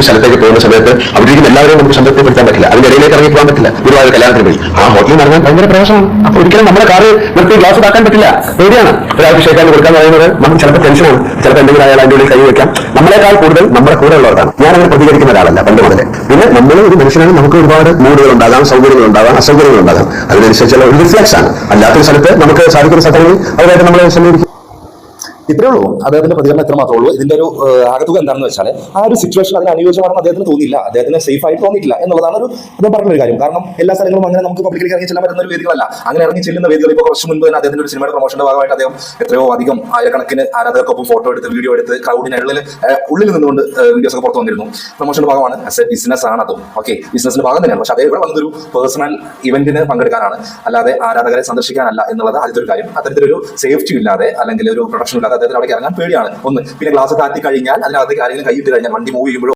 ഒരു സ്ഥലത്തേക്ക് പോകുന്ന സമയത്ത് അവിടെ ഇരിക്കുന്ന എല്ലാവരെയും നമുക്ക് സംതൃപ്തിപ്പെടുത്താൻ പറ്റില്ല, അതിന്റെ ഇടയിലേക്ക് ഇറങ്ങി പോകാൻ പറ്റില്ല. ഒരുപാട് കല്യാണത്തിന് പോയി ആ ഹോട്ടലിൽ നടന്നാൽ ഭയങ്കര പ്രയാസമാണ്. അപ്പൊ ഒരിക്കലും നമ്മുടെ കാറ് നിർത്തി ഗ്ലാസ് ഇതാക്കാൻ പറ്റില്ല, പേടിയാണ്. ഒരാൾക്ക് ഷേക്കാൻ കൊടുക്കാൻ പറയുന്നത് നമുക്ക് ചിലപ്പോൾ ടെൻഷനാണ്, ചിലപ്പോൾ എന്തെങ്കിലും അയാൾ അതിന്റെ ഉള്ളിൽ കൈ വെക്കാം. നമ്മളെക്കാൾ കൂടുതൽ നമ്മുടെ കൂടെ ഉള്ളവർക്കാണ്. ഞാനങ്ങനെ പ്രതികരിക്കുന്ന ഒരാളല്ല പണ്ട് മുതലേ. പിന്നെ നമ്മൾ ഒരു മനുഷ്യനാണ്, നമുക്ക് ഒരുപാട് മൂഡുകൾ ഉണ്ടാകാം, സൗകര്യങ്ങൾ ഉണ്ടാകാം, അസൗകര്യങ്ങൾ ഉണ്ടാകാം. അതിനനുസരിച്ചുള്ള ഒരു റിഫ്ലക്സ് ആണ്. അല്ലാത്തൊരു സ്ഥലത്ത് നമുക്ക് സാധിക്കുന്ന സ്ഥലങ്ങളിൽ അവരായിട്ട് നമ്മളെ സമീപിക്കും. ഇത്രേ ഉള്ളൂ. അദ്ദേഹത്തിന്റെ പ്രതികരണം എത്ര മാത്രമേ ഉള്ളൂ. ഇതിന്റെ ഒരു ആകത്തുക എന്താണെന്ന് വെച്ചാൽ ആ ഒരു സിറ്റുവേഷൻ അതിന് അനുയോജ്യമാണെന്ന് അദ്ദേഹത്തിന് തോന്നിയില്ല, അദ്ദേഹത്തിന് സേഫ് ആയിട്ട് തോന്നിയിട്ടില്ല എന്നുള്ളതാണ് ഒരു അദ്ദേഹം പറഞ്ഞ ഒരു കാര്യം. കാരണം എല്ലാ സ്ഥലങ്ങളും അങ്ങനെ നമുക്ക് പബ്ലിക്കിലേക്ക് ഇറങ്ങി ചെല്ലാൻ പറ്റുന്ന ഒരു വേദികളല്ല. അങ്ങനെ ഇറങ്ങി ചെല്ലുന്ന വേദികൾ ഇപ്പോൾ കുറച്ച് മുൻപ് തന്നെ അദ്ദേഹത്തിന്റെ ഒരു സിനിമയുടെ പ്രൊമോഷന്റെ ഭാഗമായിട്ട് അദ്ദേഹം എത്രയോ അധികം ആയിരക്കണക്കിന് ആരാധകർക്കൊപ്പം ഫോട്ടോ എടുത്ത് വീഡിയോ എടുത്ത് ക്രൗഡിനുള്ളിൽ നിന്നുകൊണ്ട് വീഡിയോസ് ഒക്കെ പുറത്ത് വന്നിരുന്നു. പ്രൊമോഷന്റെ ഭാഗമാണ്, ആസ് എ ബിസിനസ് ആണ് അതും. ഓക്കെ, ബിസിനസിന്റെ ഭാഗം തന്നെയാണ്. പക്ഷേ അതേ ഇവിടെ വന്നൊരു പേഴ്സണൽ ഇവന്റിന് പങ്കെടുക്കാനാണ്, അല്ലാതെ ആരാധകരെ സന്ദർശിക്കാനല്ല എന്നുള്ളത് ആദ്യത്തെ ഒരു കാര്യം. അത്തരത്തിലൊരു സേഫ്റ്റി ഇല്ലാതെ അല്ലെങ്കിൽ ഒരു പ്രൊട്ടക്ഷൻ ഇല്ലാതെ അദ്ദേഹത്തിന് അവിടെ ഇറങ്ങാൻ പേടിയാണ് ഒന്ന്. പിന്നെ ഗ്ലാസ് താത്തി കഴിഞ്ഞാൽ അതിനകത്തേക്ക് ആരെങ്കിലും കൈയിട്ട് കഴിഞ്ഞാൽ വണ്ടി മൂവ് ചെയ്യുമ്പോഴും